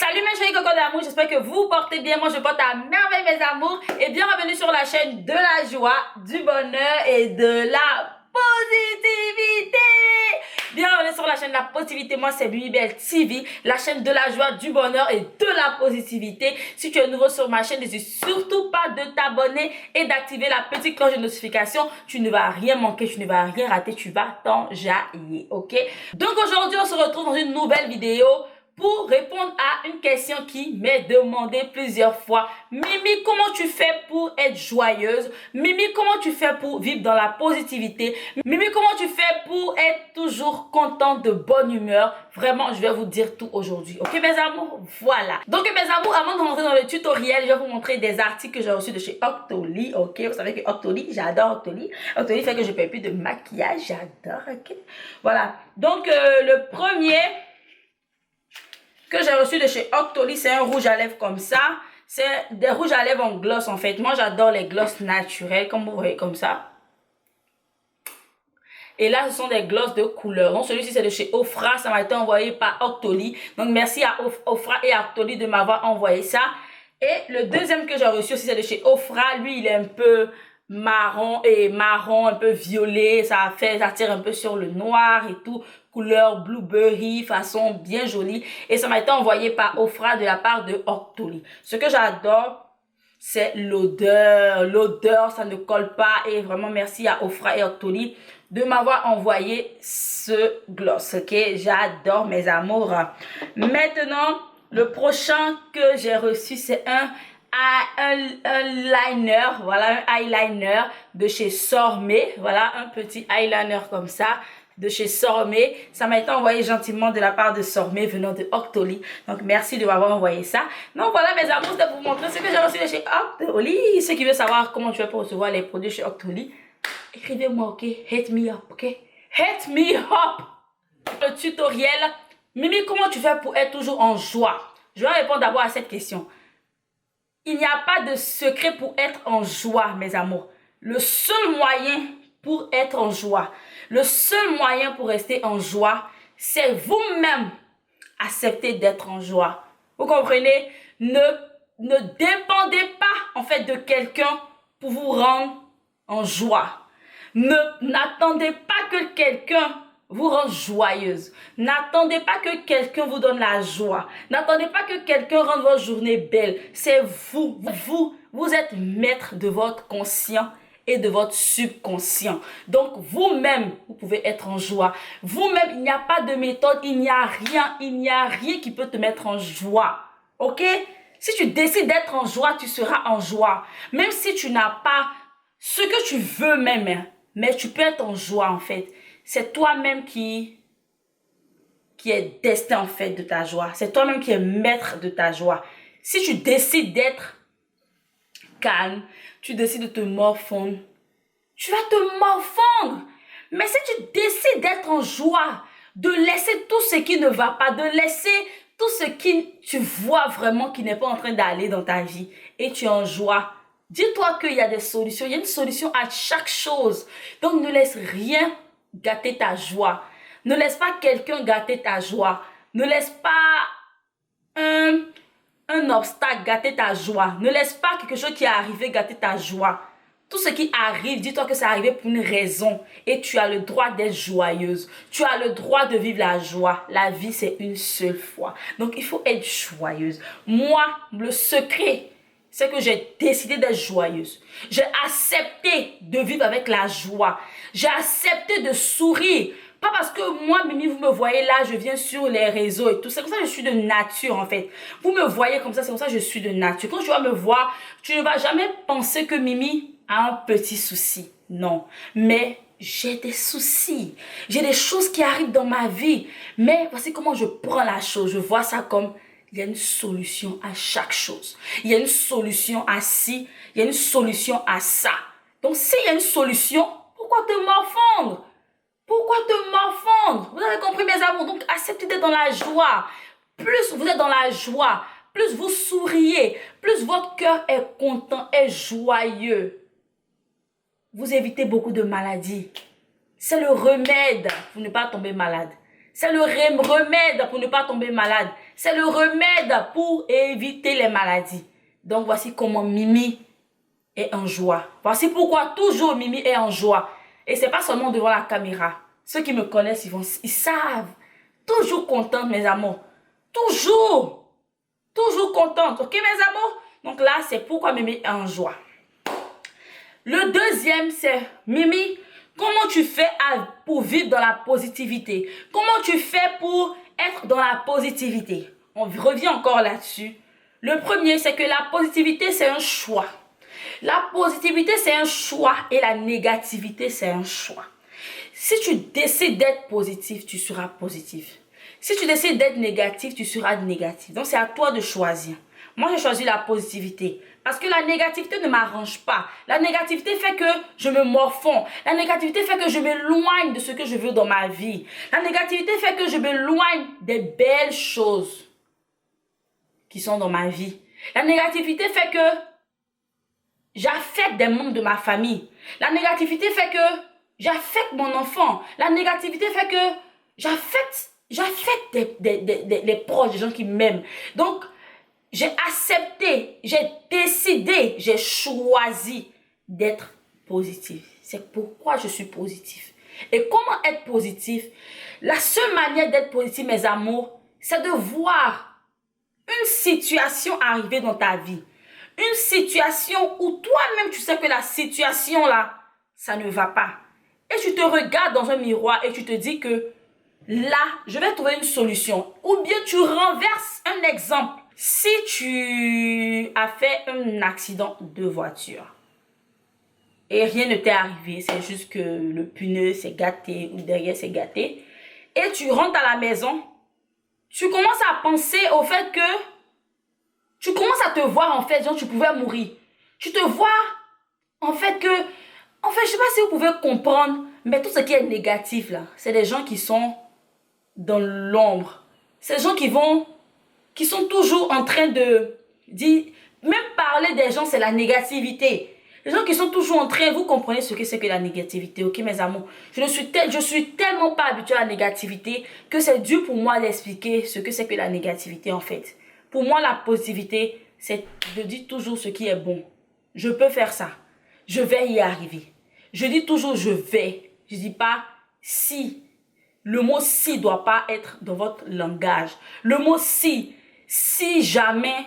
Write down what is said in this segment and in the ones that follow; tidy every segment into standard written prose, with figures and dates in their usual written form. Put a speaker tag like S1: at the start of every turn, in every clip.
S1: Salut mes chéris cocos d'amour, j'espère que vous portez bien. Moi je porte à merveille mes amours. Et bienvenue sur la chaîne de la joie, du bonheur et de la positivité. Bienvenue sur la chaîne de la positivité. Moi c'est Mimibelle TV, la chaîne de la joie, du bonheur et de la positivité. Si tu es nouveau sur ma chaîne, n'hésite surtout pas de t'abonner et d'activer la petite cloche de notification. Tu ne vas rien manquer, tu ne vas rien rater, tu vas t'enjailler, ok? Donc aujourd'hui on se retrouve dans une nouvelle vidéo pour répondre à une question qui m'est demandée plusieurs fois. Mimi, comment tu fais pour être joyeuse? Mimi, comment tu fais pour vivre dans la positivité? Mimi, comment tu fais pour être toujours contente, de bonne humeur? Vraiment, je vais vous dire tout aujourd'hui. Ok, mes amours? Voilà. Donc, mes amours, avant de rentrer dans le tutoriel, je vais vous montrer des articles que j'ai reçus de chez Octoly. Ok, vous savez que Octoly, j'adore Octoly. Octoly fait que je ne paye plus de maquillage. J'adore, ok? Voilà. Donc, le premier que j'ai reçu de chez Octoly, c'est un rouge à lèvres comme ça. C'est des rouges à lèvres en gloss en fait. Moi j'adore les gloss naturels comme vous voyez comme ça. Et là ce sont des gloss de couleur. Donc celui-ci c'est de chez Ofra, ça m'a été envoyé par Octoly. Donc merci à Ofra et à Octoly de m'avoir envoyé ça. Et le deuxième que j'ai reçu aussi c'est de chez Ofra. Lui il est un peu marron et marron, un peu violet. Ça tire un peu sur le noir et tout. Couleur blueberry, façon bien jolie. Et ça m'a été envoyé par Ofra de la part de Octoly. Ce que j'adore, c'est l'odeur. L'odeur, ça ne colle pas. Et vraiment, merci à Ofra et Octoly de m'avoir envoyé ce gloss. Ok, j'adore mes amours. Maintenant, le prochain que j'ai reçu, c'est un liner. Voilà, un eyeliner de chez Sormé. Voilà, un petit eyeliner comme ça de chez Sormé. Ça m'a été envoyé gentiment de la part de Sormé venant de Octoly. Donc merci de m'avoir envoyé ça. Donc voilà mes amours, de vous montrer ce que j'ai reçu de chez Octoly. Ceux qui veulent savoir comment tu fais pour recevoir les produits chez Octoly, écrivez-moi, ok? Hit me up, ok? Hit me up! Le tutoriel, Mimi, comment tu fais pour être toujours en joie? Je vais répondre d'abord à cette question. Il n'y a pas de secret pour être en joie, mes amours. Le seul moyen pour être en joie, le seul moyen pour rester en joie, c'est vous-même accepter d'être en joie. Vous comprenez? Ne dépendez pas en fait de quelqu'un pour vous rendre en joie. N'attendez pas que quelqu'un vous rende joyeuse. N'attendez pas que quelqu'un vous donne la joie. N'attendez pas que quelqu'un rende votre journée belle. C'est vous. Vous êtes maître de votre conscient et de votre subconscient. Donc, vous-même, vous pouvez être en joie. Vous-même, il n'y a pas de méthode, il n'y a rien qui peut te mettre en joie. Ok? Si tu décides d'être en joie, tu seras en joie. Même si tu n'as pas ce que tu veux même, mais tu peux être en joie en fait. C'est toi-même qui est destin en fait de ta joie. C'est toi-même qui es maître de ta joie. Si tu décides d'être calme, tu décides de te morfondre, tu vas te morfondre. Mais si tu décides d'être en joie, de laisser tout ce qui ne va pas, de laisser tout ce qui tu vois vraiment qui n'est pas en train d'aller dans ta vie et tu es en joie, dis-toi qu'il y a des solutions. Il y a une solution à chaque chose. Donc ne laisse rien gâter ta joie. Ne laisse pas quelqu'un gâter ta joie. Ne laisse pas un obstacle gâter ta joie. Ne laisse pas quelque chose qui est arrivé gâter ta joie. Tout ce qui arrive, dis-toi que c'est arrivé pour une raison. Et tu as le droit d'être joyeuse. Tu as le droit de vivre la joie. La vie, c'est une seule fois. Donc, il faut être joyeuse. Moi, le secret, c'est que j'ai décidé d'être joyeuse. J'ai accepté de vivre avec la joie. J'ai accepté de sourire. Pas parce que moi, Mimi, vous me voyez là, je viens sur les réseaux et tout. C'est comme ça que je suis de nature, en fait. Vous me voyez comme ça, c'est comme ça que je suis de nature. Quand tu vas me voir, tu ne vas jamais penser que Mimi a un petit souci. Non. Mais j'ai des soucis. J'ai des choses qui arrivent dans ma vie. Mais voici comment je prends la chose. Je vois ça comme il y a une solution à chaque chose. Il y a une solution à ci. Il y a une solution à ça. Donc, s'il y a une solution, pourquoi te morfondre? Pourquoi te morfondre? Vous avez compris mes amours? Donc acceptez d'être dans la joie. Plus vous êtes dans la joie, plus vous souriez, plus votre cœur est content, est joyeux. Vous évitez beaucoup de maladies. C'est le remède pour ne pas tomber malade. C'est le remède pour ne pas tomber malade. C'est le remède pour éviter les maladies. Donc, voici comment Mimi est en joie. Voici pourquoi toujours Mimi est en joie. Et c'est pas seulement devant la caméra. Ceux qui me connaissent, ils savent. Toujours contente, mes amours. Toujours. Toujours contente. Ok, mes amours? Donc là, c'est pourquoi Mimi est en joie. Le deuxième, c'est Mimi, comment tu fais pour vivre dans la positivité? Comment tu fais pour être dans la positivité? On revient encore là-dessus. Le premier, c'est que la positivité, c'est un choix. La positivité, c'est un choix et la négativité, c'est un choix. Si tu décides d'être positif, tu seras positif. Si tu décides d'être négatif, tu seras négatif. Donc, c'est à toi de choisir. Moi, j'ai choisi la positivité. Parce que la négativité ne m'arrange pas. La négativité fait que je me morfonds. La négativité fait que je m'éloigne de ce que je veux dans ma vie. La négativité fait que je m'éloigne des belles choses qui sont dans ma vie. La négativité fait que j'affecte des membres de ma famille. La négativité fait que j'affecte mon enfant. La négativité fait que j'affecte les proches, des gens qui m'aiment. Donc, j'ai accepté, j'ai décidé, j'ai choisi d'être positif. C'est pourquoi je suis positif. Et comment être positif? La seule manière d'être positif, mes amours, c'est de voir une situation arriver dans ta vie. Une situation où toi-même, tu sais que la situation là, ça ne va pas. Et tu te regardes dans un miroir et tu te dis que là, je vais trouver une solution. Ou bien tu renverses un exemple. Si tu as fait un accident de voiture et rien ne t'est arrivé, c'est juste que le pneu s'est gâté ou derrière s'est gâté, et tu rentres à la maison, tu commences à penser au fait que tu commences à te voir en fait, genre tu pouvais mourir. Tu te vois en fait que, en fait, je sais pas si vous pouvez comprendre, mais tout ce qui est négatif là, c'est des gens qui sont dans l'ombre. C'est des gens qui sont toujours en train de dire, même parler des gens, c'est la négativité. Les gens qui sont toujours en train, vous comprenez ce que c'est que la négativité, ok mes amours? Je suis tellement pas habituée à la négativité que c'est dur pour moi d'expliquer ce que c'est que la négativité en fait. Pour moi, la positivité, c'est de dire toujours ce qui est bon. Je peux faire ça. Je vais y arriver. Je dis toujours je vais. Je dis pas si. Le mot si doit pas être dans votre langage. Le mot si jamais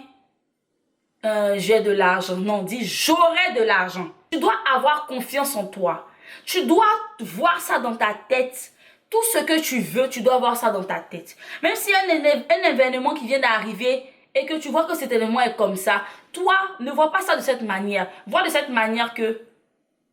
S1: j'ai de l'argent. Non, dis j'aurai de l'argent. Tu dois avoir confiance en toi. Tu dois voir ça dans ta tête. Tout ce que tu veux, tu dois voir ça dans ta tête. Même s'il y a un événement qui vient d'arriver et que tu vois que cet événement est comme ça, toi, ne vois pas ça de cette manière. Vois de cette manière que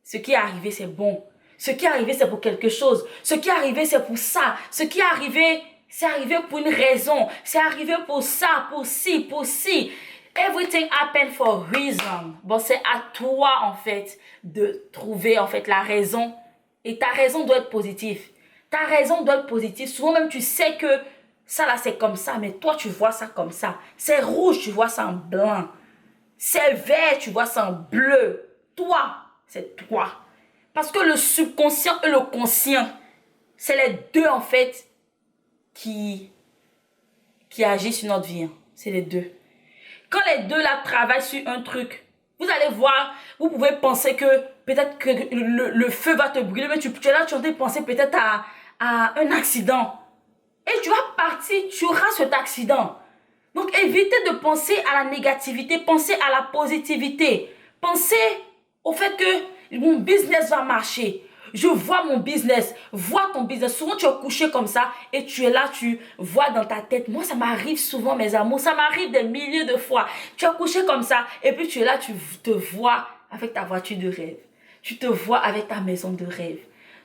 S1: ce qui est arrivé, c'est bon. Ce qui est arrivé, c'est pour quelque chose. Ce qui est arrivé, c'est pour ça. Ce qui est arrivé, c'est arrivé pour une raison. C'est arrivé pour ça, pour ci, pour ci. Everything happened for a reason. Bon, c'est à toi, en fait, de trouver, en fait, la raison. Et ta raison doit être positive. Ta raison doit être positive. Souvent même, tu sais que ça, là, c'est comme ça. Mais toi, tu vois ça comme ça. C'est rouge, tu vois ça en blanc. C'est vert, tu vois ça en bleu. Toi, c'est toi. Parce que le subconscient et le conscient, c'est les deux, en fait, qui agissent sur notre vie. Hein. C'est les deux. Quand les deux là travaillent sur un truc, vous allez voir, vous pouvez penser que peut-être que le feu va te brûler, mais tu es là, tu es en train de penser peut-être à un accident. Et tu vas partir, tu auras cet accident. Donc évitez de penser à la négativité, pensez à la positivité. Pensez au fait que mon business va marcher. Je vois mon business, vois ton business. Souvent, tu es couché comme ça et tu es là, tu vois dans ta tête. Moi, ça m'arrive souvent, mes amours. Ça m'arrive des milliers de fois. Tu es couché comme ça et puis tu es là, tu te vois avec ta voiture de rêve. Tu te vois avec ta maison de rêve.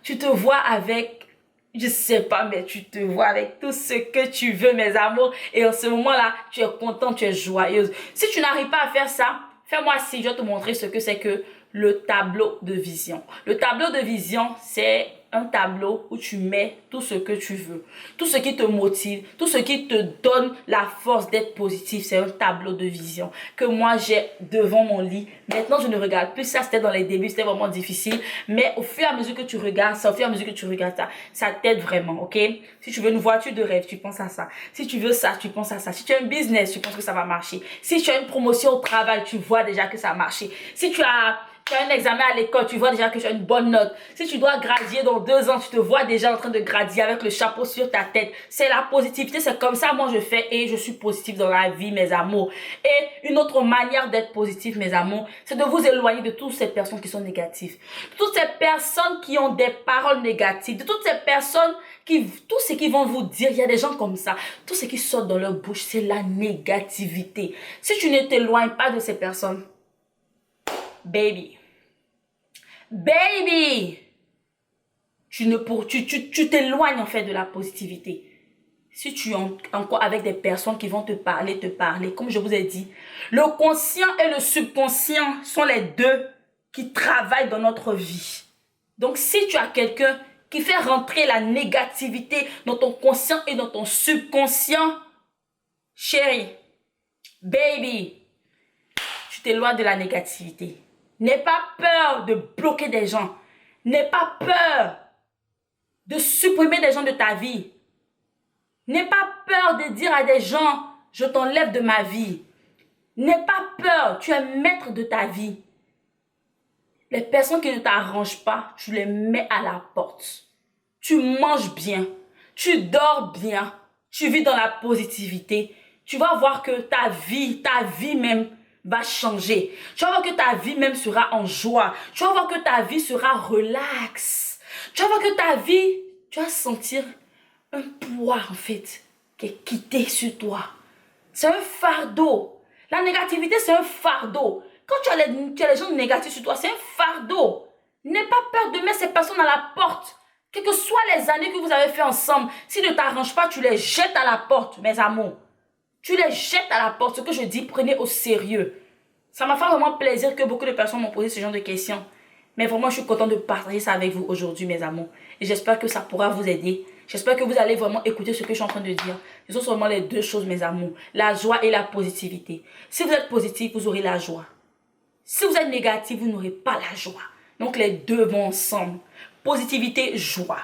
S1: Tu te vois avec, je sais pas, mais tu te vois avec tout ce que tu veux, mes amours. Et en ce moment-là, tu es contente, tu es joyeuse. Si tu n'arrives pas à faire ça, fais-moi ci, je vais te montrer ce que c'est que le tableau de vision. Le tableau de vision, c'est un tableau où tu mets tout ce que tu veux, tout ce qui te motive, tout ce qui te donne la force d'être positif. C'est un tableau de vision que moi j'ai devant mon lit. Maintenant, je ne regarde plus ça. C'était dans les débuts, c'était vraiment difficile. Mais au fur et à mesure que tu regardes ça, au fur et à mesure que tu regardes ça, ça t'aide vraiment, ok? Si tu veux une voiture de rêve, tu penses à ça. Si tu veux ça, tu penses à ça. Si tu as un business, tu penses que ça va marcher. Si tu as une promotion au travail, tu vois déjà que ça a marché. Si tu as un examen à l'école, tu vois déjà que tu as une bonne note. Si tu dois graduer dans 2 ans, tu te vois déjà en train de graduer avec le chapeau sur ta tête. C'est la positivité, c'est comme ça moi je fais et je suis positive dans la vie, mes amours. Et une autre manière d'être positif, mes amours, c'est de vous éloigner de toutes ces personnes qui sont négatives. De toutes ces personnes qui ont des paroles négatives. De toutes ces personnes tout ce qu'ils vont vous dire, il y a des gens comme ça. Tout ce qui sort dans leur bouche, c'est la négativité. Si tu ne t'éloignes pas de ces personnes, baby, tu t'éloignes en fait de la positivité. Si tu es encore avec des personnes qui vont te parler, comme je vous ai dit, le conscient et le subconscient sont les deux qui travaillent dans notre vie. Donc si tu as quelqu'un qui fait rentrer la négativité dans ton conscient et dans ton subconscient, chérie, baby, tu t'éloignes de la négativité. N'aie pas peur de bloquer des gens. N'aie pas peur de supprimer des gens de ta vie. N'aie pas peur de dire à des gens, je t'enlève de ma vie. N'aie pas peur, tu es maître de ta vie. Les personnes qui ne t'arrangent pas, tu les mets à la porte. Tu manges bien, tu dors bien, tu vis dans la positivité. Tu vas voir que ta vie même va changer. Tu vas voir que ta vie même sera en joie. Tu vas voir que ta vie sera relaxe. Tu vas voir que ta vie, tu vas sentir un poids en fait qui est quitté sur toi. C'est un fardeau. La négativité, c'est un fardeau. Quand tu as les gens négatifs sur toi, c'est un fardeau. N'aie pas peur de mettre ces personnes à la porte. Quelles que soient les années que vous avez fait ensemble, s'ils ne t'arrangent pas, tu les jettes à la porte, mes amours. Tu les jettes à la porte. Ce que je dis, prenez au sérieux. Ça m'a fait vraiment plaisir que beaucoup de personnes m'ont posé ce genre de questions. Mais vraiment, je suis contente de partager ça avec vous aujourd'hui, mes amours. Et j'espère que ça pourra vous aider. J'espère que vous allez vraiment écouter ce que je suis en train de dire. Ce sont seulement les deux choses, mes amours. La joie et la positivité. Si vous êtes positif, vous aurez la joie. Si vous êtes négatif, vous n'aurez pas la joie. Donc les deux vont ensemble. Positivité, joie.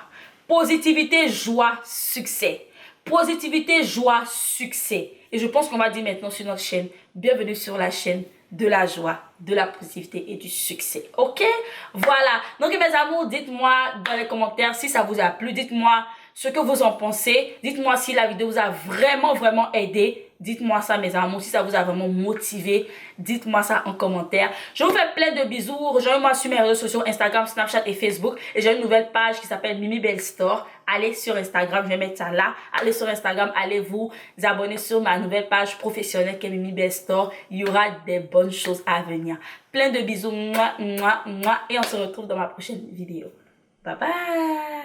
S1: Positivité, joie, succès. Positivité, joie, succès. Et je pense qu'on va dire maintenant sur notre chaîne, bienvenue sur la chaîne de la joie, de la positivité et du succès. Ok? Voilà. Donc mes amours, dites-moi dans les commentaires si ça vous a plu. Dites-moi ce que vous en pensez. Dites-moi si la vidéo vous a vraiment aidé. Dites-moi ça, mes amours, si ça vous a vraiment motivé. Dites-moi ça en commentaire. Je vous fais plein de bisous. Rejoignez-moi sur mes réseaux sociaux, Instagram, Snapchat et Facebook. Et j'ai une nouvelle page qui s'appelle Mimi Belle Store. Allez sur Instagram, je vais mettre ça là. Allez sur Instagram, allez vous abonner sur ma nouvelle page professionnelle qui est Mimi Belle Store. Il y aura des bonnes choses à venir. Plein de bisous. Mouah, mouah, mouah. Et on se retrouve dans ma prochaine vidéo. Bye bye.